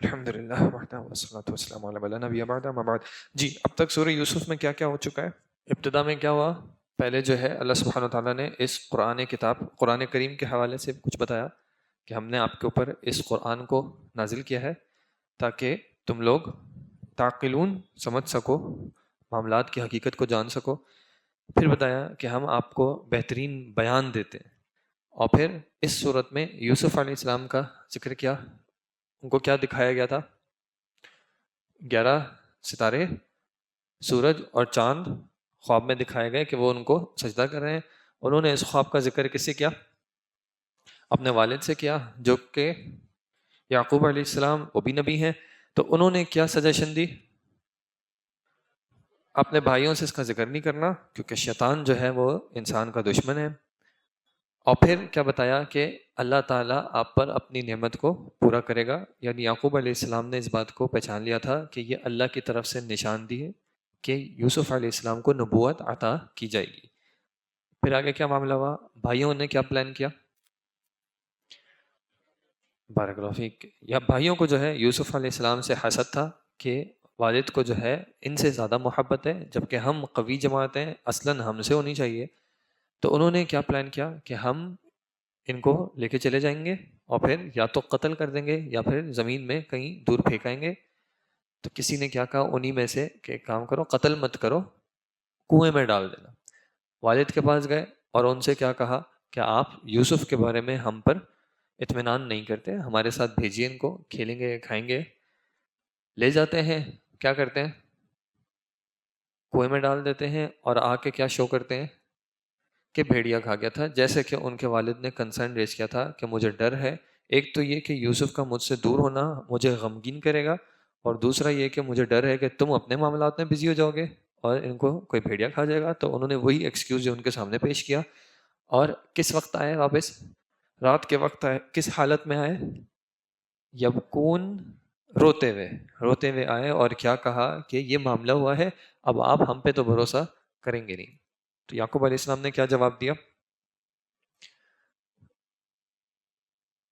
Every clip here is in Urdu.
الحمدللہ وحدہ والصلاۃ والسلام علی من لا نبی بعدہ اما بعد۔ جی اب تک سورہ یوسف میں کیا کیا ہو چکا ہے؟ ابتدا میں کیا ہوا؟ پہلے جو ہے اللہ سبحانہ وتعالیٰ نے اس قرآن کریم کے حوالے سے کچھ بتایا کہ ہم نے آپ کے اوپر اس قرآن کو نازل کیا ہے تاکہ تم لوگ تعقلون سمجھ سکو، معاملات کی حقیقت کو جان سکو۔ پھر بتایا کہ ہم آپ کو بہترین بیان دیتے ہیں، اور پھر اس صورت میں یوسف علیہ السلام کا ذکر کیا، ان کو کیا دکھایا گیا تھا؟ 11 ستارے، سورج اور چاند خواب میں دکھائے گئے کہ وہ ان کو سجدہ کر رہے ہیں۔ انہوں نے اس خواب کا ذکر کس سے کیا؟ اپنے والد سے کیا، جو کہ یعقوب علیہ السلام، وہ بھی نبی ہیں۔ تو انہوں نے کیا سجیشن دی؟ اپنے بھائیوں سے اس کا ذکر نہیں کرنا، کیونکہ شیطان جو ہے وہ انسان کا دشمن ہے۔ اور پھر کیا بتایا کہ اللہ تعالیٰ آپ پر اپنی نعمت کو پورا کرے گا، یعنی یعقوب علیہ السلام نے اس بات کو پہچان لیا تھا کہ یہ اللہ کی طرف سے نشاندہی ہے کہ یوسف علیہ السلام کو نبوت عطا کی جائے گی۔ پھر آگے کیا معاملہ ہوا؟ بھائیوں نے کیا پلان کیا؟ بارک اللہ فیک، یا بھائیوں کو جو ہے یوسف علیہ السلام سے حسد تھا کہ والد کو جو ہے ان سے زیادہ محبت ہے، جبکہ ہم قوی جماعت ہیں، اصلاً ہم سے ہونی چاہیے۔ تو انہوں نے کیا پلان کیا کہ ہم ان کو لے کے چلے جائیں گے اور پھر یا تو قتل کر دیں گے یا پھر زمین میں کہیں دور پھینکائیں گے۔ تو کسی نے کیا کہا انہی میں سے کہ ایک کام کرو، قتل مت کرو، کنویں میں ڈال دینا۔ والد کے پاس گئے اور ان سے کیا کہا کہ آپ یوسف کے بارے میں ہم پر اطمینان نہیں کرتے، ہمارے ساتھ بھیجیے ان کو، کھیلیں گے کھائیں گے۔ لے جاتے ہیں، کیا کرتے ہیں؟ کنویں میں ڈال دیتے ہیں، اور آ کے کیا شو کرتے ہیں کہ بھیڑیا کھا گیا تھا۔ جیسے کہ ان کے والد نے کنسرن ریز کیا تھا کہ مجھے ڈر ہے، ایک تو یہ کہ یوسف کا مجھ سے دور ہونا مجھے غمگین کرے گا، اور دوسرا یہ کہ مجھے ڈر ہے کہ تم اپنے معاملات میں بزی ہو جاؤ گے اور ان کو کوئی بھیڑیا کھا جائے گا۔ تو انہوں نے وہی ایکسکیوز جو ان کے سامنے پیش کیا، اور کس وقت آئے واپس؟ رات کے وقت آئے۔ کس حالت میں آئے؟ یبکون، روتے ہوئے آئے، اور کیا کہا کہ یہ معاملہ ہوا ہے، اب آپ ہم پہ تو بھروسہ کریں گے نہیں۔ تو یعقوب علیہ السلام نے کیا جواب دیا؟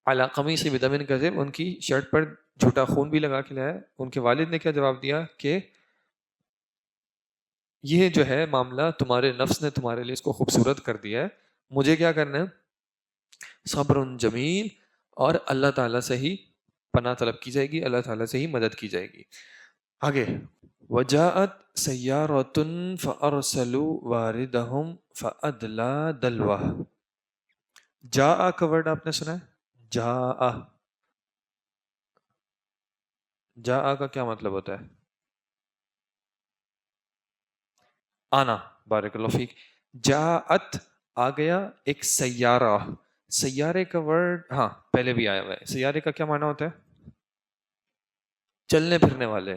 علی قمیص بدم کذب، ان کی شرٹ پر جھوٹا خون بھی لگا کے لایا۔ ان کے والد نے کیا جواب دیا کہ یہ جو ہے معاملہ تمہارے نفس نے تمہارے لیے اس کو خوبصورت کر دیا ہے، مجھے کیا کرنا ہے؟ صبر جمیل، اور اللہ تعالیٰ سے ہی پناہ طلب کی جائے گی، اللہ تعالیٰ سے ہی مدد کی جائے گی۔ آگے وجاءت سیارۃ فارسلوا واردہم فادلی دلوہ۔ جاء کا ورڈ آپ نے سنا ہے؟ جاء کا کیا مطلب ہوتا ہے؟ آنا، بارک اللہ فیک۔ جاءت آ گیا ایک سیارہ، سیارے کا ورڈ ہاں پہلے بھی آیا ہوا ہے۔ سیارے کا کیا معنی ہوتا ہے؟ چلنے پھرنے والے۔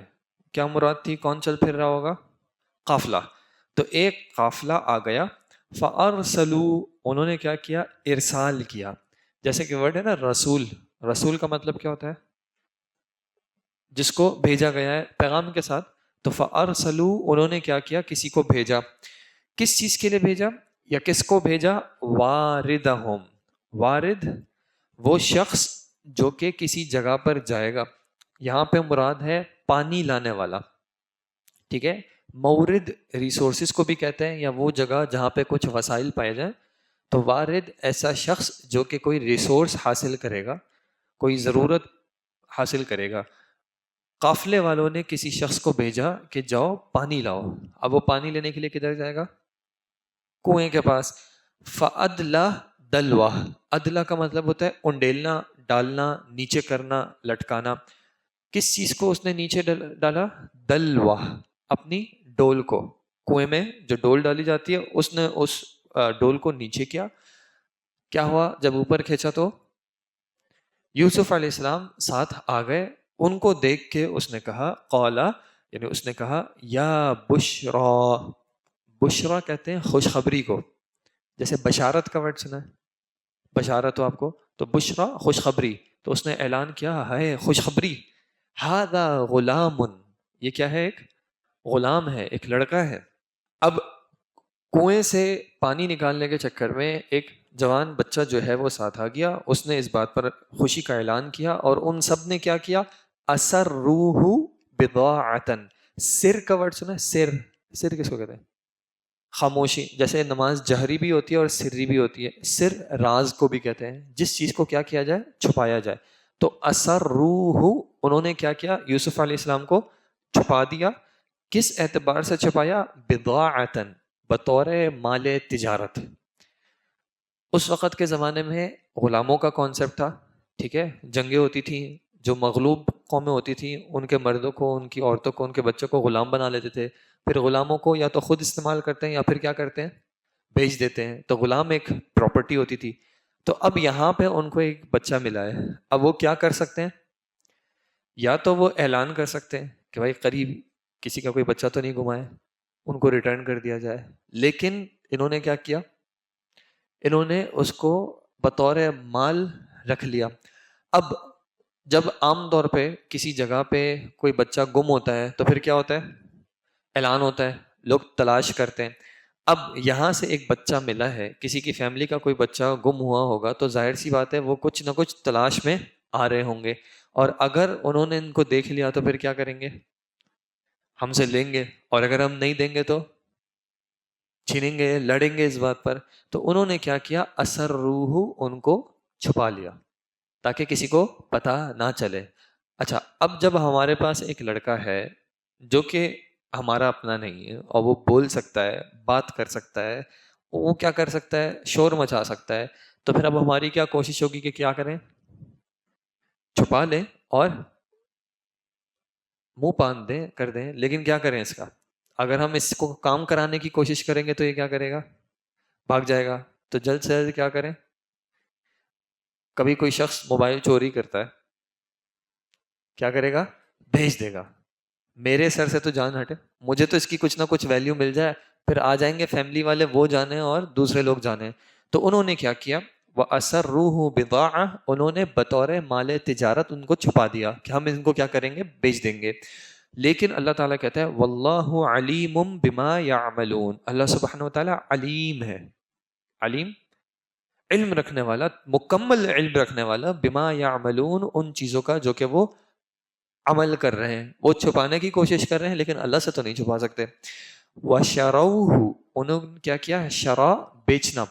کیا مراد تھی؟ کون چل پھر رہا ہوگا؟ قافلہ۔ تو ایک قافلہ آ گیا، فارسلوا، انہوں نے کیا کیا؟ ارسال کیا۔ جیسے کہ ورڈ ہے نا رسول، رسول کا مطلب کیا ہوتا ہے؟ جس کو بھیجا گیا ہے پیغام کے ساتھ۔ تو فارسلوا، انہوں نے کیا کیا؟ کسی کو بھیجا۔ کس چیز کے لیے بھیجا یا کس کو بھیجا؟ واردہم، وارد وہ شخص جو کہ کسی جگہ پر جائے گا، یہاں پہ مراد ہے پانی لانے والا، ٹھیک ہے؟ مورد ریسورسز کو بھی کہتے ہیں، یا وہ جگہ جہاں پہ کچھ وسائل پائے جائیں۔ تو وارد ایسا شخص جو کہ کوئی ریسورس حاصل کرے گا، کوئی ضرورت حاصل کرے گا۔ قافلے والوں نے کسی شخص کو بھیجا کہ جاؤ پانی لاؤ۔ اب وہ پانی لینے کے لیے کدھر جائے گا؟ کنویں کے پاس۔ فَأَدْلَى دَلْوَةً، ادلا کا مطلب ہوتا ہے انڈیلنا، ڈالنا، نیچے کرنا، لٹکانا۔ کس چیز کو اس نے نیچے ڈالا؟ دلوہ، اپنی ڈول کو۔ کنویں میں جو ڈول ڈالی جاتی ہے، اس نے اس ڈول کو نیچے کیا۔ کیا ہوا جب اوپر کھینچا؟ تو یوسف علیہ السلام ساتھ آ گئے۔ ان کو دیکھ کے اس نے کہا قالا، یعنی اس نے کہا یا بشرا، بشرا کہتے ہیں خوشخبری کو، جیسے بشارت کا ورڈ سنا ہے، بشارت ہو آپ کو، تو بشرا خوشخبری۔ تو اس نے اعلان کیا ہے خوشخبری، ھذا غلام، یہ کیا ہے؟ ایک غلام ہے، ایک لڑکا ہے۔ اب کنویں سے پانی نکالنے کے چکر میں ایک جوان بچہ جو ہے وہ ساتھ آ گیا، اس نے اس بات پر خوشی کا اعلان کیا، اور ان سب نے کیا کیا؟ اسروہ بضاعتن. سر کا ورڈ سنا ہے؟ سر کس کو کہتے ہیں؟ خاموشی. جیسے نماز جہری بھی ہوتی ہے اور سری بھی ہوتی ہے. سر راز کو بھی کہتے ہیں، جس چیز کو کیا کیا جائے، چھپایا جائے. تو اسروہ، انہوں نے کیا کیا، یوسف علیہ السلام کو چھپا دیا. کس اعتبار سے چھپایا؟ بضاعتن، بطور مال تجارت. اس وقت کے زمانے میں غلاموں کا کانسیپٹ تھا، ٹھیک ہے، جنگیں ہوتی تھیں، جو مغلوب قومیں ہوتی تھیں ان کے مردوں کو، ان کی عورتوں کو، ان کے بچوں کو غلام بنا لیتے تھے. پھر غلاموں کو یا تو خود استعمال کرتے ہیں یا پھر کیا کرتے ہیں، بیچ دیتے ہیں. تو غلام ایک پراپرٹی ہوتی تھی. تو اب یہاں پہ ان کو ایک بچہ ملا ہے. اب وہ کیا کر سکتے ہیں؟ یا تو وہ اعلان کر سکتے ہیں کہ بھائی قریب کسی کا کوئی بچہ تو نہیں گما ہے، ان کو ریٹرن کر دیا جائے. لیکن انہوں نے کیا کیا، انہوں نے اس کو بطور مال رکھ لیا. اب جب عام طور پہ کسی جگہ پہ کوئی بچہ گم ہوتا ہے تو پھر کیا ہوتا ہے، اعلان ہوتا ہے، لوگ تلاش کرتے ہیں. اب یہاں سے ایک بچہ ملا ہے، کسی کی فیملی کا کوئی بچہ گم ہوا ہوگا تو ظاہر سی بات ہے وہ کچھ نہ کچھ تلاش میں آ رہے ہوں گے. اور اگر انہوں نے ان کو دیکھ لیا تو پھر کیا کریں گے، ہم سے لیں گے. اور اگر ہم نہیں دیں گے تو چھینیں گے، لڑیں گے اس بات پر. تو انہوں نے کیا کیا، اسروہ، ان کو چھپا لیا تاکہ کسی کو پتہ نہ چلے. اچھا، اب جب ہمارے پاس ایک لڑکا ہے جو کہ ہمارا اپنا نہیں ہے اور وہ بول سکتا ہے، بات کر سکتا ہے، وہ کیا کر سکتا ہے، شور مچا سکتا ہے، تو پھر اب ہماری کیا کوشش ہوگی کہ کیا کریں، چھپا لیں اور منہ باندھ دیں، کر دیں. لیکن کیا کریں اس کا، اگر ہم اس کو کام کرانے کی کوشش کریں گے تو یہ کیا کرے گا، بھاگ جائے گا. تو جلد سے جلد کیا کریں، کبھی کوئی شخص موبائل چوری کرتا ہے، کیا کرے گا، بھیج دے گا. میرے سر سے تو جان ہٹے، مجھے تو اس کی کچھ نہ کچھ ویلیو مل جائے. پھر آ جائیں گے فیملی والے، وہ جانے اور دوسرے لوگ جانے. تو انہوں نے کیا کیا، وَأَسَرُّوهُ بِضَاعَةً، انہوں نے بطور مال تجارت ان کو چھپا دیا کہ ہم ان کو کیا کریں گے، بیچ دیں گے. لیکن اللہ تعالیٰ کہتا ہے وَاللَّهُ عَلِيمٌ بِمَا يَعْمَلُونَ، اللہ سبحانہ وتعالیٰ علیم ہے. علیم، علم رکھنے والا، مکمل علم رکھنے والا، بما یعملون، ان چیزوں کا جو کہ وہ عمل کر رہے ہیں. وہ چھپانے کی کوشش کر رہے ہیں لیکن اللہ سے تو نہیں چھپا سکتے. وَشَرَوْهُ، انہوں نے کیا کیا، شرا، بیچنا.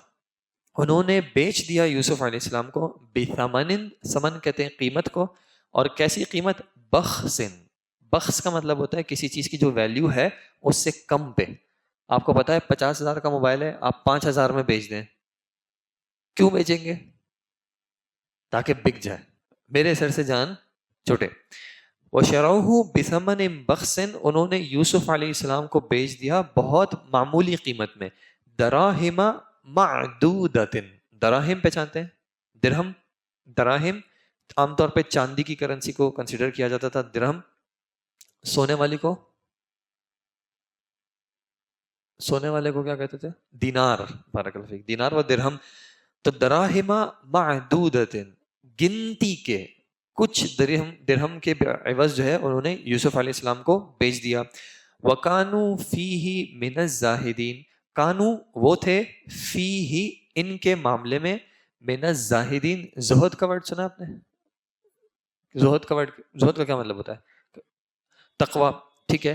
انہوں نے بیچ دیا یوسف علیہ السلام کو، بِثَمَنٍ، سمن کہتے ہیں قیمت کو. اور کیسی قیمت، بخسن. بخس کا مطلب ہوتا ہے کسی چیز کی جو ویلیو ہے اس سے کم پہ. آپ کو پتا ہے 50,000 کا موبائل ہے، آپ 5,000 میں بیچ دیں، کیوں بیچیں گے، تاکہ بک جائے، میرے سر سے جان چھوٹے. وَشَرَوْهُ بِثَمَنٍ بَخْسٍ، انہوں نے یوسف علیہ السلام کو بیچ دیا بہت معمولی قیمت میں. دراہم معدودۃ، دراہم پہچانتے ہیں، درہم، دراہم عام طور پہ چاندی کی کرنسی کو کنسیڈر کیا جاتا تھا. درہم سونے والی کو، سونے والے کو کیا کہتے تھے، دینار. بارک اللہ فیک، دینار و درہم. تو دراہم معدودۃ، گنتی کے کچھ درہم کے عوض جو ہے انہوں نے یوسف علیہ السلام کو بیچ دیا. وَكَانُوا فِيهِ مِنَ الزَّاهِدِينَ، کانو وہ تھے، فیہ ان کے معاملے میں، من الزاہدین. زہد کا ورڈ سنا آپ نے، زہد کا ورڈ، زہد کا کیا مطلب ہوتا ہے، تقوی. ٹھیک ہے،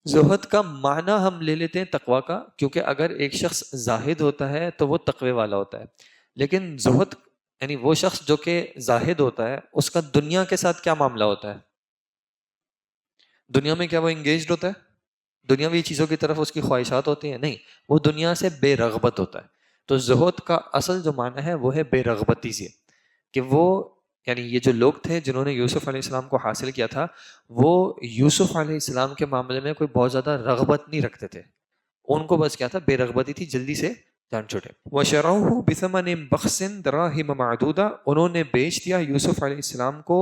زہد کا معنی ہم لے لیتے ہیں تقوی کا، کیونکہ اگر ایک شخص زاہد ہوتا ہے تو وہ تقوی والا ہوتا ہے. لیکن زہد یعنی وہ شخص جو کہ زاہد ہوتا ہے اس کا دنیا کے ساتھ کیا معاملہ ہوتا ہے، دنیا میں کیا وہ انگیجڈ ہوتا ہے، دنیاوی چیزوں کی طرف اس کی خواہشات ہوتی ہیں، نہیں، وہ دنیا سے بے رغبت ہوتا ہے. تو زہد کا اصل جو معنی ہے وہ ہے بے رغبتی سے، کہ وہ یعنی یہ جو لوگ تھے جنہوں نے یوسف علیہ السلام کو حاصل کیا تھا، وہ یوسف علیہ السلام کے معاملے میں کوئی بہت زیادہ رغبت نہیں رکھتے تھے. ان کو بس کیا تھا، بے رغبتی تھی، جلدی سے جان چھوٹے. وَشَرَوْهُ بِثَمَنٍ بَخْسٍ دَرَاهِمَ مَعْدُودَةٍ، انہوں نے بیچ دیا یوسف علیہ السلام کو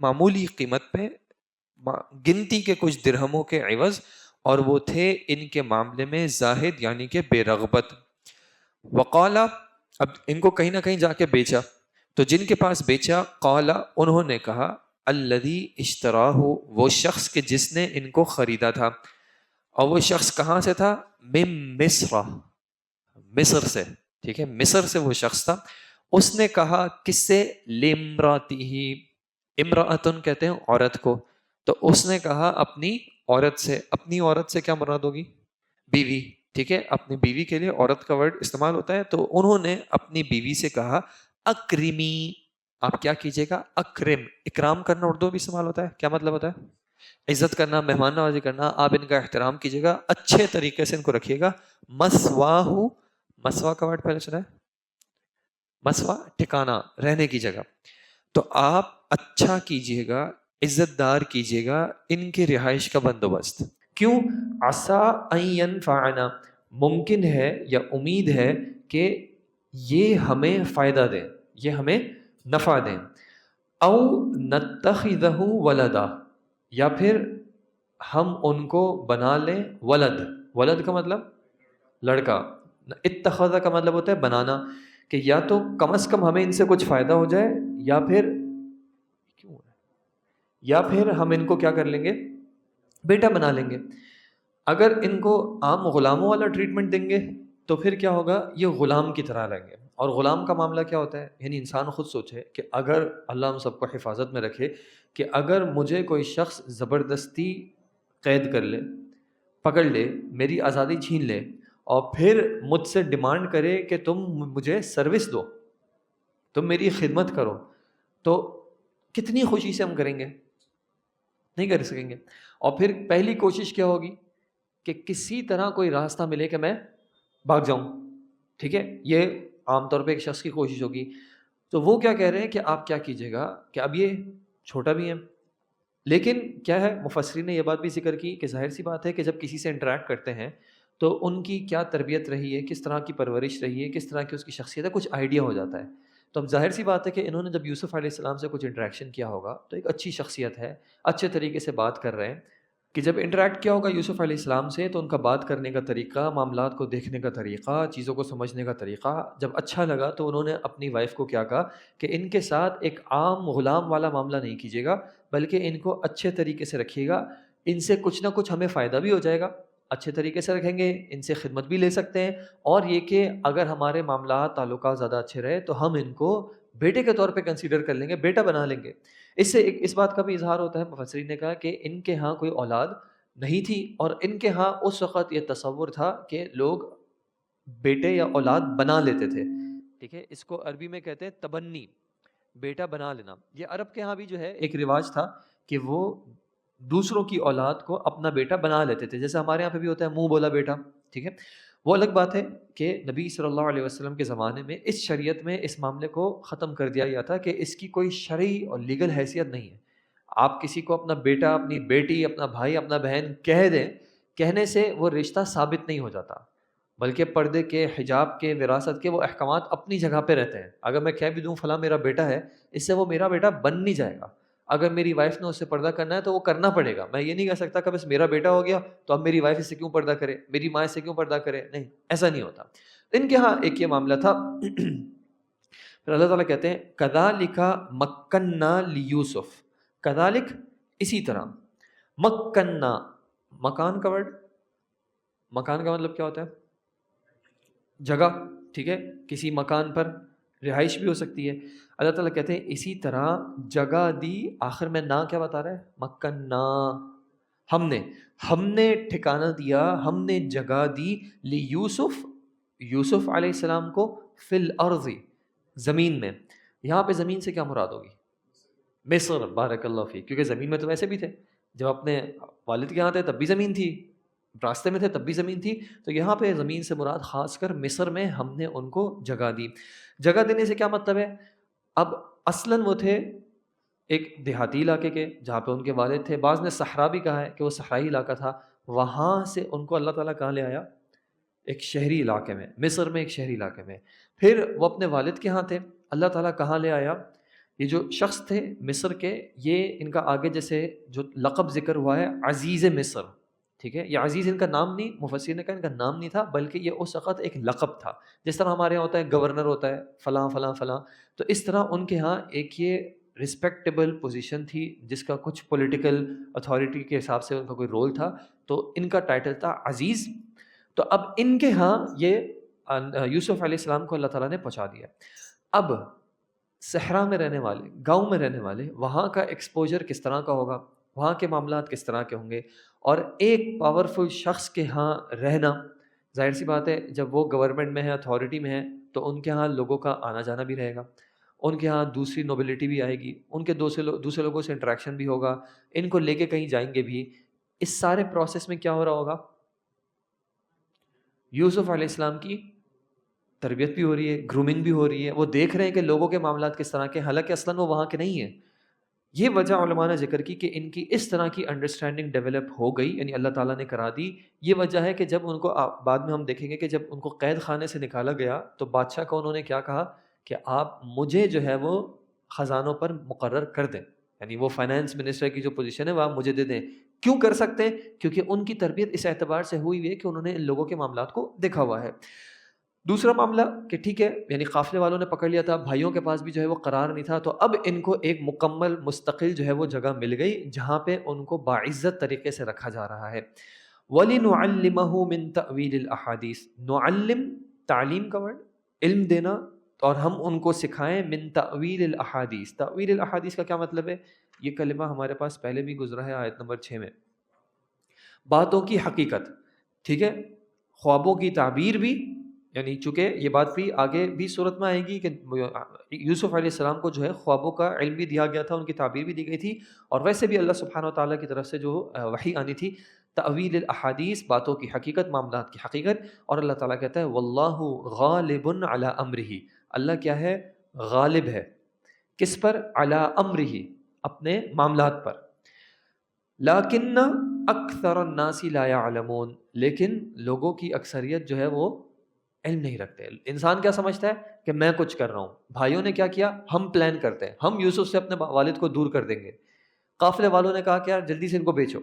معمولی قیمت پہ، گنتی کے کچھ درہموں کے عوض، اور وہ تھے ان کے معاملے میں زاہد یعنی کہ بے رغبت. وقالا، اب ان کو کہیں نہ کہیں جا کے بیچا، تو جن کے پاس بیچا، قالا انہوں نے کہا، الذی اشتراہ، وہ شخص کہ جس نے ان کو خریدا تھا. اور وہ شخص کہاں سے تھا، من مصر، مصر سے. ٹھیک ہے، مصر سے وہ شخص تھا. اس نے کہا کس سے، لامرأتہ، امرأتن کہتے ہیں عورت کو، تو اس نے کہا اپنی عورت سے. اپنی عورت سے کیا مراد ہوگی؟ بیوی. ٹھیک ہے، اپنی بیوی کے لیے عورت کا ورڈ استعمال ہوتا ہے. تو انہوں نے اپنی بیوی سے کہا اکرمی. آپ کیا کیجیے گا؟ اکرم. اکرام کرنا اردو بھی استعمال ہوتا ہے. کیا مطلب ہوتا ہے؟ عزت کرنا، مہمان نوازی کرنا. آپ ان کا احترام کیجیے گا، اچھے طریقے سے ان کو رکھیے گا. مسواہ، مسوا کا ورڈ پہلے سنا ہے؟ مسوا ٹھکانا، رہنے کی جگہ. تو آپ اچھا کیجیے گا، عزت دار کیجیے گا ان کی رہائش کا بندوبست. کیوں؟ عسا ان ینفعنا، ممکن ہے یا امید ہے کہ یہ ہمیں فائدہ دیں، یہ ہمیں نفع دیں. او نتخذہ ولدا، یا پھر ہم ان کو بنا لیں ولد. ولد کا مطلب لڑکا. اتخذہ کا مطلب ہوتا ہے بنانا، کہ یا تو کم از کم ہمیں ان سے کچھ فائدہ ہو جائے، یا پھر ہم ان کو کیا کر لیں گے؟ بیٹا بنا لیں گے. اگر ان کو عام غلاموں والا ٹریٹمنٹ دیں گے تو پھر کیا ہوگا؟ یہ غلام کی طرح رہیں گے. اور غلام کا معاملہ کیا ہوتا ہے؟ یعنی انسان خود سوچے کہ اگر اللہ ہم سب کو حفاظت میں رکھے کہ اگر مجھے کوئی شخص زبردستی قید کر لے، پکڑ لے، میری آزادی چھین لے، اور پھر مجھ سے ڈیمانڈ کرے کہ تم مجھے سروس دو، تم میری خدمت کرو، تو کتنی خوشی سے ہم کریں گے؟ نہیں کر سکیں گے. اور پھر پہلی کوشش کیا ہوگی؟ کہ کسی طرح کوئی راستہ ملے کہ میں بھاگ جاؤں. ٹھیک ہے، یہ عام طور پہ ایک شخص کی کوشش ہوگی. تو وہ کیا کہہ رہے ہیں کہ آپ کیا کیجیے گا کہ اب یہ چھوٹا بھی ہے، لیکن کیا ہے، مفسرین نے یہ بات بھی ذکر کی کہ ظاہر سی بات ہے کہ جب کسی سے انٹریکٹ کرتے ہیں تو ان کی کیا تربیت رہی ہے، کس طرح کی پرورش رہی ہے، کس طرح کی اس کی شخصیت ہے، کچھ آئیڈیا ہو جاتا ہے. تو اب ظاہر سی بات ہے کہ انہوں نے جب یوسف علیہ السلام سے کچھ انٹریکشن کیا ہوگا تو ایک اچھی شخصیت ہے، اچھے طریقے سے بات کر رہے ہیں، کہ جب انٹریکٹ کیا ہوگا یوسف علیہ السلام سے تو ان کا بات کرنے کا طریقہ، معاملات کو دیکھنے کا طریقہ، چیزوں کو سمجھنے کا طریقہ جب اچھا لگا تو انہوں نے اپنی وائف کو کیا کہا کہ ان کے ساتھ ایک عام غلام والا معاملہ نہیں کیجیے گا، بلکہ ان کو اچھے طریقے سے رکھیے گا. ان سے کچھ نہ کچھ ہمیں فائدہ بھی ہو جائے گا، اچھے طریقے سے رکھیں گے، ان سے خدمت بھی لے سکتے ہیں، اور یہ کہ اگر ہمارے معاملات تعلقات زیادہ اچھے رہے تو ہم ان کو بیٹے کے طور پہ کنسیڈر کر لیں گے، بیٹا بنا لیں گے. اس سے اس بات کا بھی اظہار ہوتا ہے، مفسرین نے کہا کہ ان کے ہاں کوئی اولاد نہیں تھی، اور ان کے ہاں اس وقت یہ تصور تھا کہ لوگ بیٹے یا اولاد بنا لیتے تھے. ٹھیک ہے، اس کو عربی میں کہتے ہیں تبنی، بیٹا بنا لینا. یہ عرب کے ہاں بھی جو ہے ایک رواج تھا کہ وہ دوسروں کی اولاد کو اپنا بیٹا بنا لیتے تھے، جیسے ہمارے یہاں پہ بھی ہوتا ہے منہ بولا بیٹا. ٹھیک ہے، وہ الگ بات ہے کہ نبی صلی اللہ علیہ وسلم کے زمانے میں اس شریعت میں اس معاملے کو ختم کر دیا گیا تھا کہ اس کی کوئی شرعی اور لیگل حیثیت نہیں ہے. آپ کسی کو اپنا بیٹا، اپنی بیٹی، اپنا بھائی، اپنا بہن کہہ دیں، کہنے سے وہ رشتہ ثابت نہیں ہو جاتا، بلکہ پردے کے، حجاب کے، وراثت کے وہ احکامات اپنی جگہ پہ رہتے ہیں. اگر میں کہہ بھی دوں فلاں میرا بیٹا ہے، اس سے وہ میرا بیٹا بن نہیں جائے گا. اگر میری وائف نے اس سے پردہ کرنا ہے تو وہ کرنا پڑے گا. میں یہ نہیں کہہ سکتا کہ بس میرا بیٹا ہو گیا تو اب میری وائف اس سے کیوں پردہ کرے، میری ماں اس سے کیوں پردہ کرے. نہیں، ایسا نہیں ہوتا. ان کے ہاں ایک یہ معاملہ تھا. پھر اللہ تعالیٰ کہتے ہیں کذالک مکننا لیوسف. کذالک، اسی طرح، مکننا، مکان کا ورڈ، مکان کا مطلب کیا ہوتا ہے؟ جگہ. ٹھیک ہے، کسی مکان پر رہائش بھی ہو سکتی ہے. اللہ تعالیٰ کہتے ہیں اسی طرح جگہ دی. آخر میں نا کیا بتا رہا ہے؟ مکننا، ہم نے ٹھکانہ دیا، ہم نے جگہ دی لیوسف، یوسف علیہ السلام کو، فی الارض، زمین میں. یہاں پہ زمین سے کیا مراد ہوگی؟ مصر. بارک اللہ فیک. کیونکہ زمین میں تو ویسے بھی تھے، جب اپنے والد کے یہاں تھے تب بھی زمین تھی، راستے میں تھے تب بھی زمین تھی. تو یہاں پہ زمین سے مراد خاص کر مصر میں ہم نے ان کو جگہ دی. جگہ دینے سے کیا مطلب ہے؟ اب اصلاً وہ تھے ایک دیہاتی علاقے کے جہاں پہ ان کے والد تھے. بعض نے صحرا بھی کہا ہے کہ وہ صحرائی علاقہ تھا. وہاں سے ان کو اللہ تعالیٰ کہاں لے آیا؟ ایک شہری علاقے میں، مصر میں، ایک شہری علاقے میں. پھر وہ اپنے والد کے ہاں تھے، اللہ تعالیٰ کہاں لے آیا؟ یہ جو شخص تھے مصر کے، یہ ان کا آگے جیسے جو لقب ذکر ہوا ہے عزیز مصر. ٹھیک ہے، یہ عزیز ان کا نام نہیں، مفسرین نے کہا ان کا نام نہیں تھا، بلکہ یہ اس وقت ایک لقب تھا. جس طرح ہمارے یہاں ہوتا ہے گورنر ہوتا ہے فلاں فلاں فلاں، تو اس طرح ان کے ہاں ایک یہ رسپیکٹیبل پوزیشن تھی جس کا کچھ پولیٹیکل اتھارٹی کے حساب سے ان کا کوئی رول تھا، تو ان کا ٹائٹل تھا عزیز. تو اب ان کے ہاں یہ یوسف علیہ السلام کو اللہ تعالیٰ نے پہنچا دیا. اب صحرا میں رہنے والے، گاؤں میں رہنے والے، وہاں کا ایکسپوجر کس طرح کا ہوگا، وہاں کے معاملات کس طرح کے ہوں گے. اور ایک پاورفل شخص کے ہاں رہنا، ظاہر سی بات ہے جب وہ گورنمنٹ میں ہے، اتھارٹی میں ہے، تو ان کے ہاں لوگوں کا آنا جانا بھی رہے گا، ان کے ہاں دوسری نوبلٹی بھی آئے گی، ان کے دوسرے لوگوں سے انٹریکشن بھی ہوگا، ان کو لے کے کہیں جائیں گے بھی. اس سارے پروسیس میں کیا ہو رہا ہوگا؟ یوسف علیہ السلام کی تربیت بھی ہو رہی ہے، گرومنگ بھی ہو رہی ہے، وہ دیکھ رہے ہیں کہ لوگوں کے معاملات کس طرح کے، حالانکہ اصلاً وہ وہاں کے نہیں ہیں. یہ وجہ علماء نے ذکر کی کہ ان کی اس طرح کی انڈرسٹینڈنگ ڈیولپ ہو گئی، یعنی اللہ تعالیٰ نے کرا دی. یہ وجہ ہے کہ جب ان کو بعد میں ہم دیکھیں گے کہ جب ان کو قید خانے سے نکالا گیا تو بادشاہ کو انہوں نے کیا کہا کہ آپ مجھے جو ہے وہ خزانوں پر مقرر کر دیں، یعنی وہ فائنانس منسٹر کی جو پوزیشن ہے وہ آپ مجھے دے دیں. کیوں کر سکتے ہیں؟ کیونکہ ان کی تربیت اس اعتبار سے ہوئی ہے کہ انہوں نے ان لوگوں کے معاملات کو دیکھا ہوا ہے. دوسرا معاملہ کہ ٹھیک ہے، یعنی قافلے والوں نے پکڑ لیا تھا، بھائیوں کے پاس بھی جو ہے وہ قرار نہیں تھا، تو اب ان کو ایک مکمل مستقل جو ہے وہ جگہ مل گئی جہاں پہ ان کو باعزت طریقے سے رکھا جا رہا ہے. وَلِنُعَلِّمَهُ مِن تَأْوِيلِ الْأَحَادِيثِ، نعلم تعلیم کا ورڈ، علم دینا، اور ہم ان کو سکھائیں من تأویل الاحادیث. تأویل الاحادیث کا کیا مطلب ہے؟ یہ کلمہ ہمارے پاس پہلے بھی گزرا ہے آیت نمبر 6 میں. باتوں کی حقیقت، ٹھیک ہے، خوابوں کی تعبیر بھی، یعنی چونکہ یہ بات بھی آگے بھی صورت میں آئے گی کہ یوسف علیہ السلام کو جو ہے خوابوں کا علم بھی دیا گیا تھا، ان کی تعبیر بھی دی گئی تھی، اور ویسے بھی اللہ سبحانہ و تعالیٰ کی طرف سے جو وحی آنی تھی. تأویل الاحادیث، باتوں کی حقیقت، معاملات کی حقیقت. اور اللہ تعالیٰ کہتا ہے واللہ غالب علی امرہ، اللہ کیا ہے؟ غالب ہے. کس پر؟ علی امرہ، اپنے معاملات پر. لیکن اکثر الناس لا يعلمون، لیکن لوگوں کی اکثریت جو ہے وہ علم نہیں رکھتے. انسان کیا سمجھتا ہے کہ میں کچھ کر رہا ہوں. بھائیوں نے کیا کیا؟ ہم پلان کرتے ہیں، ہم یوسف سے اپنے والد کو دور کر دیں گے. قافلے والوں نے کہا کہ یار جلدی سے ان کو بیچو.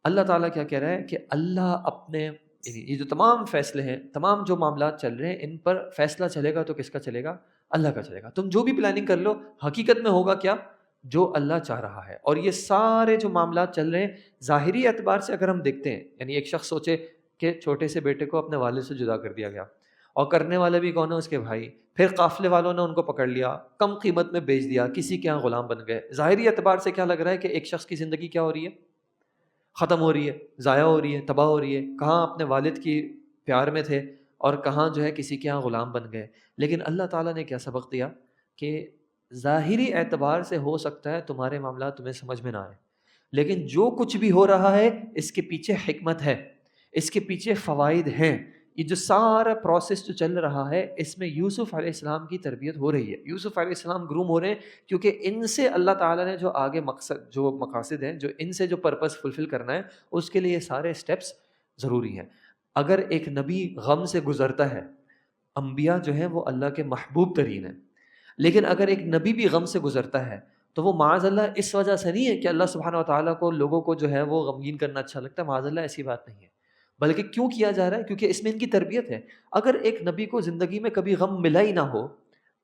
اللہ تعالیٰ کیا کہہ رہا ہے کہ اللہ اپنے، یہ جو تمام فیصلے ہیں، تمام جو معاملات چل رہے ہیں، ان پر فیصلہ چلے گا تو کس کا چلے گا؟ اللہ کا چلے گا. تم جو بھی پلاننگ کر لو، حقیقت میں ہوگا کیا؟ جو اللہ چاہ رہا ہے. اور یہ سارے جو معاملات چل رہے ہیں ظاہری اعتبار سے اگر ہم دیکھتے ہیں، یعنی ایک شخص سوچے کہ چھوٹے سے بیٹے کو اپنے والد سے جدا کر دیا گیا، اور کرنے والے بھی کون ہیں؟ اس کے بھائی. پھر قافلے والوں نے ان کو پکڑ لیا، کم قیمت میں بیچ دیا، کسی کے یہاں غلام بن گئے. ظاہری اعتبار سے کیا لگ رہا ہے کہ ایک شخص کی زندگی کیا ہو رہی ہے؟ ختم ہو رہی ہے، ضائع ہو رہی ہے، تباہ ہو رہی ہے. کہاں اپنے والد کی پیار میں تھے اور کہاں جو ہے کسی کے یہاں غلام بن گئے. لیکن اللہ تعالیٰ نے کیا سبق دیا کہ ظاہری اعتبار سے ہو سکتا ہے تمہارے معاملات تمہیں سمجھ میں نہ آئے، لیکن جو کچھ بھی ہو رہا ہے اس کے پیچھے حکمت ہے، اس کے پیچھے فوائد ہیں. یہ جو سارا پروسیس جو چل رہا ہے اس میں یوسف علیہ السلام کی تربیت ہو رہی ہے. یوسف علیہ السلام گروم ہو رہے ہیں کیونکہ ان سے اللہ تعالیٰ نے جو آگے مقصد، جو مقاصد ہیں، جو ان سے جو پرپس فلفل کرنا ہے، اس کے لیے یہ سارے سٹیپس ضروری ہیں. اگر ایک نبی غم سے گزرتا ہے، انبیاء جو ہیں وہ اللہ کے محبوب ترین ہیں، لیکن اگر ایک نبی بھی غم سے گزرتا ہے تو وہ معاذ اللہ اس وجہ سے نہیں ہے کہ اللہ سبحانہ و تعالیٰ کو لوگوں کو جو ہے وہ غمگین کرنا اچھا لگتا ہے. معاذ اللہ ایسی بات نہیں ہے، بلکہ کیوں کیا جا رہا ہے؟ کیونکہ اس میں ان کی تربیت ہے. اگر ایک نبی کو زندگی میں کبھی غم ملا ہی نہ ہو،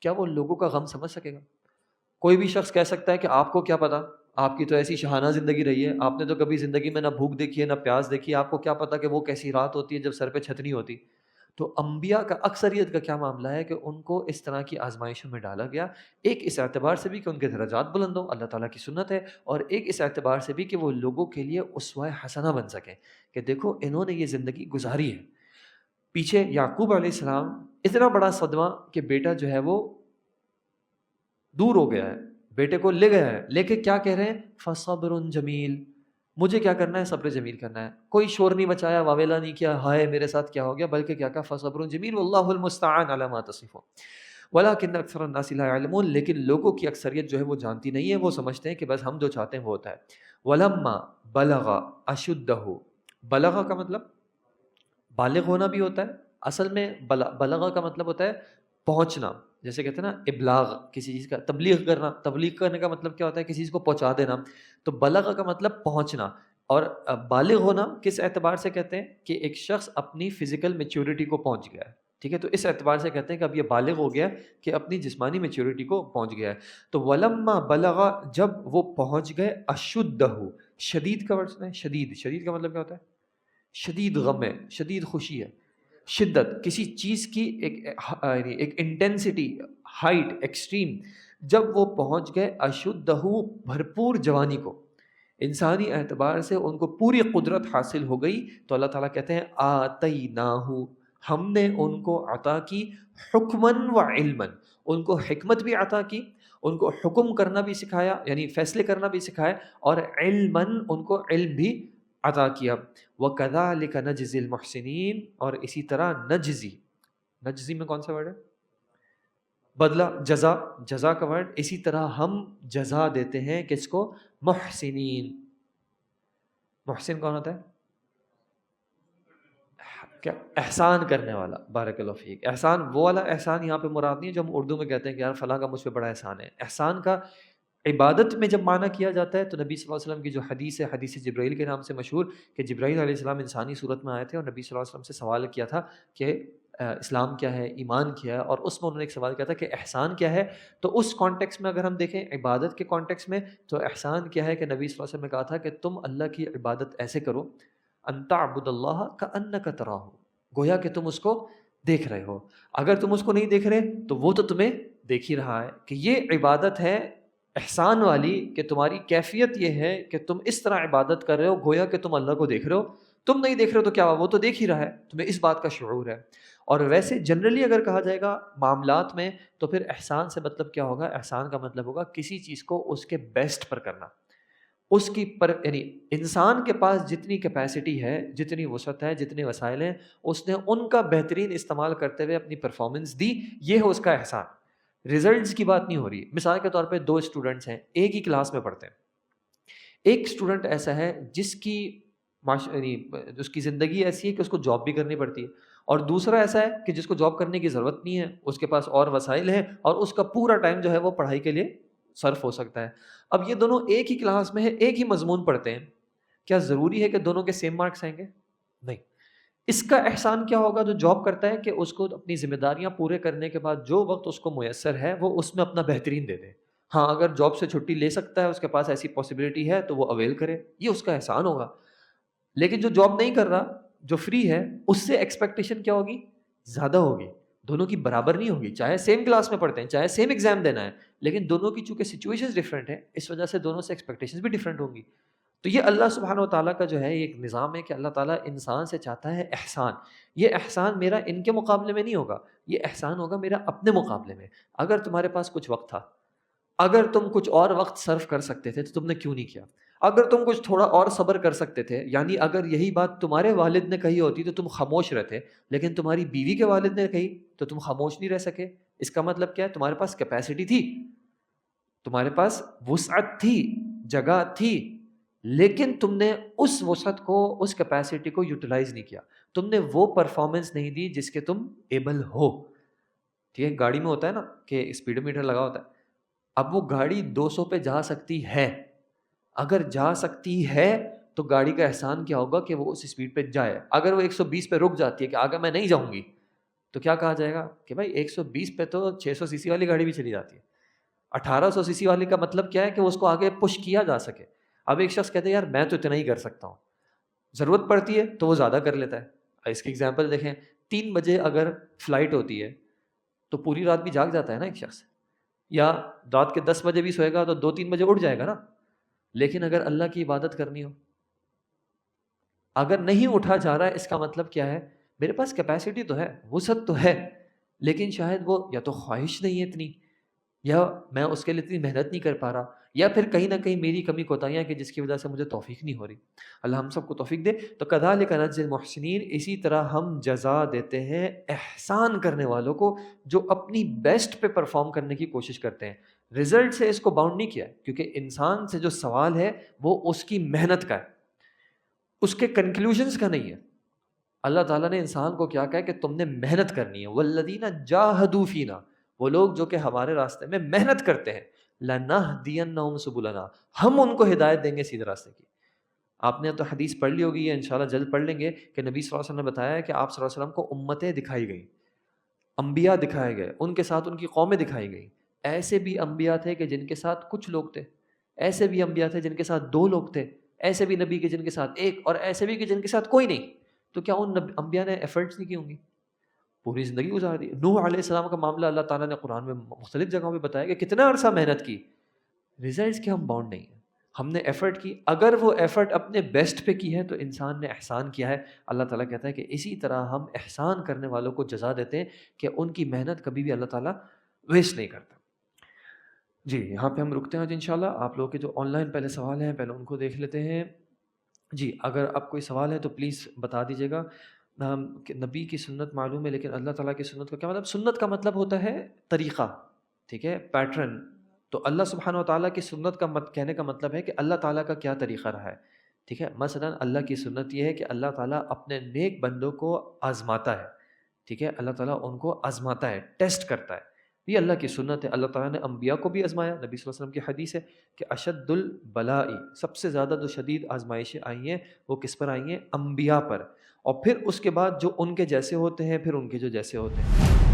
کیا وہ لوگوں کا غم سمجھ سکے گا؟ کوئی بھی شخص کہہ سکتا ہے کہ آپ کو کیا پتا، آپ کی تو ایسی شہانہ زندگی رہی ہے، آپ نے تو کبھی زندگی میں نہ بھوک دیکھی ہے نہ پیاس دیکھی ہے، آپ کو کیا پتا کہ وہ کیسی رات ہوتی ہے جب سر پہ چھت نہیں ہوتی. تو انبیاء کا اکثریت کا کیا معاملہ ہے کہ ان کو اس طرح کی آزمائشوں میں ڈالا گیا، ایک اس اعتبار سے بھی کہ ان کے درجات بلند ہوں، اللہ تعالیٰ کی سنت ہے، اور ایک اس اعتبار سے بھی کہ وہ لوگوں کے لیے اسوہ حسنہ بن سکیں کہ دیکھو انہوں نے یہ زندگی گزاری ہے. پیچھے یعقوب علیہ السلام اتنا بڑا صدمہ کہ بیٹا جو ہے وہ دور ہو گیا ہے، بیٹے کو لے گیا ہے، لے کے کیا کہہ رہے ہیں؟ فصبر جمیل، مجھے کیا کرنا ہے؟ صبر جمیل کرنا ہے. کوئی شور نہیں مچایا، واویلا نہیں کیا ہائے میرے ساتھ کیا ہو گیا، بلکہ کیا کہا؟ فصبر جمیل واللہ المستعان علی ما تصفون ولکن اکثر الناس لا يعلمون. لیکن لوگوں کی اکثریت جو ہے وہ جانتی نہیں ہے، وہ سمجھتے ہیں کہ بس ہم جو چاہتے ہیں وہ ہوتا ہے. ولما بلغ اشدہ، بلغ کا مطلب بالغ ہونا بھی ہوتا ہے، اصل میں بلغ کا مطلب ہوتا ہے پہنچنا. جیسے کہتے ہیں نا ابلاغ، کسی چیز کا تبلیغ کرنا، تبلیغ کرنے کا مطلب کیا ہوتا ہے؟ کسی چیز کو پہنچا دینا. تو بلغ کا مطلب پہنچنا. اور بالغ ہونا کس اعتبار سے کہتے ہیں؟ کہ ایک شخص اپنی فزیکل میچورٹی کو پہنچ گیا ہے، ٹھیک ہے، تو اس اعتبار سے کہتے ہیں کہ اب یہ بالغ ہو گیا کہ اپنی جسمانی میچورٹی کو پہنچ گیا ہے. تو ولما بلغ، جب وہ پہنچ گئے، اشدہ، شدید کا ورڈ سنا ہے؟ شدید، شدید کا مطلب کیا ہوتا ہے؟ شدید غم ہے، شدید خوشی ہے، شدت کسی چیز کی ایک انٹینسٹی، ہائٹ، ایکسٹریم. جب وہ پہنچ گئے اشدہ بھرپور جوانی کو، انسانی اعتبار سے ان کو پوری قدرت حاصل ہو گئی، تو اللہ تعالیٰ کہتے ہیں آتیناہ، ہم نے ان کو عطا کی حکمن و علمن، ان کو حکمت بھی عطا کی، ان کو حکم کرنا بھی سکھایا یعنی فیصلے کرنا بھی سکھایا، اور علمن ان کو علم بھی عطا کیا۔ وَكَذَلِكَ نَجْزِي الْمُحْسِنِينَ، اور اسی طرح نجزی، نجزی میں کون سا ورڈ ہے؟ بدلہ، جزا، جزا کا ورڈ، اسی طرح ہم جزا دیتے ہیں کس کو؟ محسنین۔ محسن کون ہوتا ہے؟ کیا؟ احسان کرنے والا۔ بارک اللہ فیک۔ احسان وہ والا احسان یہاں پہ مراد نہیں ہے جو ہم اردو میں کہتے ہیں کہ یار فلاں کا مجھ پہ بڑا احسان ہے۔ احسان کا عبادت میں جب معنی کیا جاتا ہے تو نبی صلی اللہ علیہ وسلم کی جو حدیث ہے، حدیث جبرائیل کے نام سے مشہور، کہ جبرائیل علیہ السلام انسانی صورت میں آئے تھے اور نبی صلی اللہ علیہ وسلم سے سوال کیا تھا کہ اسلام کیا ہے، ایمان کیا ہے، اور اس میں انہوں نے ایک سوال کیا تھا کہ احسان کیا ہے۔ تو اس کانٹیکس میں اگر ہم دیکھیں عبادت کے کانٹیکس میں، تو احسان کیا ہے کہ نبی صلی اللہ علیہ وسلم نے کہا تھا کہ تم اللہ کی عبادت ایسے کرو، ان تعبد اللہ کأنک تراہ، گویا کہ تم اس کو دیکھ رہے ہو۔ اگر تم اس کو نہیں دیکھ رہے تو وہ تو تمہیں دیکھ ہی رہا ہے، کہ یہ عبادت ہے احسان والی، کہ تمہاری کیفیت یہ ہے کہ تم اس طرح عبادت کر رہے ہو گویا کہ تم اللہ کو دیکھ رہے ہو۔ تم نہیں دیکھ رہے ہو تو کیا ہوا، وہ تو دیکھ ہی رہا ہے، تمہیں اس بات کا شعور ہے۔ اور ویسے جنرلی اگر کہا جائے گا معاملات میں، تو پھر احسان سے مطلب کیا ہوگا؟ احسان کا مطلب ہوگا کسی چیز کو اس کے بیسٹ پر کرنا، اس کی یعنی انسان کے پاس جتنی کیپیسٹی ہے، جتنی وسعت ہے، جتنے وسائل ہیں، اس نے ان کا بہترین استعمال کرتے ہوئے اپنی پرفارمنس دی، یہ ہے اس کا احسان۔ ریزلٹس کی بات نہیں ہو رہی۔ مثال کے طور پہ دو اسٹوڈنٹس ہیں، ایک ہی کلاس میں پڑھتے ہیں، ایک اسٹوڈنٹ ایسا ہے جس کی اس کی زندگی ایسی ہے کہ اس کو جاب بھی کرنی پڑتی ہے، اور دوسرا ایسا ہے کہ جس کو جاب کرنے کی ضرورت نہیں ہے، اس کے پاس اور وسائل ہیں، اور اس کا پورا ٹائم جو ہے وہ پڑھائی کے لیے صرف ہو سکتا ہے۔ اب یہ دونوں ایک ہی کلاس میں ہیں، ایک ہی مضمون پڑھتے ہیں، کیا ضروری ہے کہ دونوں کے سیم مارکس آئیں گے؟ نہیں۔ اس کا احسان کیا ہوگا جو جاب کرتا ہے، کہ اس کو اپنی ذمہ داریاں پورے کرنے کے بعد جو وقت اس کو میسر ہے وہ اس میں اپنا بہترین دے دے۔ ہاں، اگر جاب سے چھٹی لے سکتا ہے، اس کے پاس ایسی پاسبلٹی ہے تو وہ اویل کرے، یہ اس کا احسان ہوگا۔ لیکن جو جاب نہیں کر رہا، جو فری ہے، اس سے ایکسپیکٹیشن کیا ہوگی؟ زیادہ ہوگی، دونوں کی برابر نہیں ہوگی، چاہے سیم کلاس میں پڑھتے ہیں، چاہے سیم ایگزام دینا ہے، لیکن دونوں کی چونکہ سچویشنز ڈفرینٹ ہیں، اس وجہ سے دونوں سے ایکسپیکٹیشنز بھی ڈفرینٹ ہوں گی۔ تو یہ اللہ سبحانہ و تعالیٰ کا جو ہے ایک نظام ہے کہ اللہ تعالیٰ انسان سے چاہتا ہے احسان۔ یہ احسان میرا ان کے مقابلے میں نہیں ہوگا، یہ احسان ہوگا میرا اپنے مقابلے میں۔ اگر تمہارے پاس کچھ وقت تھا، اگر تم کچھ اور وقت صرف کر سکتے تھے تو تم نے کیوں نہیں کیا؟ اگر تم کچھ تھوڑا اور صبر کر سکتے تھے، یعنی اگر یہی بات تمہارے والد نے کہی ہوتی تو تم خاموش رہتے، لیکن تمہاری بیوی کے والد نے کہی تو تم خاموش نہیں رہ سکے۔ اس کا مطلب کیا ہے؟ تمہارے پاس کیپیسٹی تھی، تمہارے پاس وسعت تھی، جگہ تھی، لیکن تم نے اس وسعت کو، اس کیپیسٹی کو یوٹیلائز نہیں کیا، تم نے وہ پرفارمنس نہیں دی جس کے تم ایبل ہو۔ ٹھیک ہے، گاڑی میں ہوتا ہے نا کہ اسپیڈ میٹر لگا ہوتا ہے، اب وہ گاڑی 200 پہ جا سکتی ہے، اگر جا سکتی ہے تو گاڑی کا احسان کیا ہوگا کہ وہ اس اسپیڈ پہ جائے۔ اگر وہ 120 پہ رک جاتی ہے کہ آگے میں نہیں جاؤں گی، تو کیا کہا جائے گا کہ بھائی 120 پہ تو 600 سی سی والی گاڑی بھی چلی جاتی ہے، 1800 سی سی والی کا مطلب کیا ہے کہ اس کو آگے پش کیا جا سکے۔ اب ایک شخص کہتے ہیں یار میں تو اتنا ہی کر سکتا ہوں، ضرورت پڑتی ہے تو وہ زیادہ کر لیتا ہے۔ اس کی ایگزامپل دیکھیں، 3 بجے اگر فلائٹ ہوتی ہے تو پوری رات بھی جاگ جاتا ہے نا ایک شخص، یا رات کے 10 بجے بھی سوئے گا تو 2-3 بجے اٹھ جائے گا نا۔ لیکن اگر اللہ کی عبادت کرنی ہو، اگر نہیں اٹھا جا رہا ہے، اس کا مطلب کیا ہے؟ میرے پاس کیپیسٹی تو ہے، وسعت تو ہے، لیکن شاید وہ یا تو خواہش نہیں ہے اتنی، یا میں اس کے لیے اتنی محنت نہیں کر پا رہا، یا پھر کہیں نہ کہیں میری کمی کوتاہیاں کہ جس کی وجہ سے مجھے توفیق نہیں ہو رہی۔ اللہ ہم سب کو توفیق دے۔ تو کذالک نجزی المحسنین، اسی طرح ہم جزا دیتے ہیں احسان کرنے والوں کو جو اپنی بیسٹ پہ پرفارم کرنے کی کوشش کرتے ہیں۔ رزلٹ سے اس کو باؤنڈ نہیں کیا، کیونکہ انسان سے جو سوال ہے وہ اس کی محنت کا ہے، اس کے کنکلوژنز کا نہیں ہے۔ اللہ تعالیٰ نے انسان کو کیا کہا کہ تم نے محنت کرنی ہے، والذین جاہدوا فینا، وہ لوگ جو کہ ہمارے راستے میں محنت کرتے ہیں، لنہدینہم سبلنا، ہم ان کو ہدایت دیں گے سیدھے راستے کی۔ آپ نے تو حدیث پڑھ لی ہوگی، انشاءاللہ جلد پڑھ لیں گے، کہ نبی صلی اللہ علیہ وسلم نے بتایا ہے کہ آپ صلی اللہ علیہ وسلم کو امتیں دکھائی گئیں، انبیاء دکھائے گئے، ان کے ساتھ ان کی قومیں دکھائی گئیں۔ ایسے بھی انبیاء تھے کہ جن کے ساتھ کچھ لوگ تھے، ایسے بھی انبیاء تھے جن کے ساتھ 2 لوگ تھے، ایسے بھی نبی کے جن کے ساتھ 1، اور ایسے بھی کہ جن کے ساتھ کوئی نہیں۔ تو کیا ان انبیاء نے ایفرٹس نہیں کی ہوں گی؟ پوری زندگی گزار دی. نوح علیہ السلام کا معاملہ اللہ تعالیٰ نے قرآن میں مختلف جگہوں پہ بتایا کہ کتنا عرصہ محنت کی, ریزلٹس کے ہم باؤنڈ نہیں ہیں. ہم نے ایفرٹ کی, اگر وہ ایفرٹ اپنے بیسٹ پہ کی ہے تو انسان نے احسان کیا ہے. اللہ تعالیٰ کہتا ہے کہ اسی طرح ہم احسان کرنے والوں کو جزا دیتے ہیں کہ ان کی محنت کبھی بھی اللہ تعالیٰ ویسٹ نہیں کرتا. جی یہاں پہ ہم رکتے ہیں آج انشاءاللہ. آپ لوگوں کے جو آن لائن پہلے سوال ہیں پہلے ان کو دیکھ لیتے ہیں. جی اگر آپ کوئی سوال ہے تو پلیز بتا دیجیے گا. کہ نبی کی سنت معلوم ہے لیکن اللہ تعالیٰ کی سنت کا کیا مطلب؟ سنت کا مطلب ہوتا ہے طریقہ, ٹھیک ہے, پیٹرن. تو اللہ سبحانہ و تعالیٰ کی سنت کا کہنے کا مطلب ہے کہ اللہ تعالیٰ کا کیا طریقہ رہا ہے, ٹھیک ہے. مثلا اللہ کی سنت یہ ہے کہ اللہ تعالیٰ اپنے نیک بندوں کو آزماتا ہے, ٹھیک ہے. اللہ تعالیٰ ان کو آزماتا ہے, ٹیسٹ کرتا ہے, یہ اللہ کی سنت ہے. اللہ تعالیٰ نے انبیاء کو بھی آزمایا. نبی صلی اللہ علیہ وسلم کی حدیث ہے کہ اشد البلائی, سب سے زیادہ جو شدید آزمائشیں آئی ہیں وہ کس پر آئی ہیں؟ انبیاء پر. اور پھر اس کے بعد جو ان کے جیسے ہوتے ہیں, پھر ان کے جو جیسے ہوتے ہیں.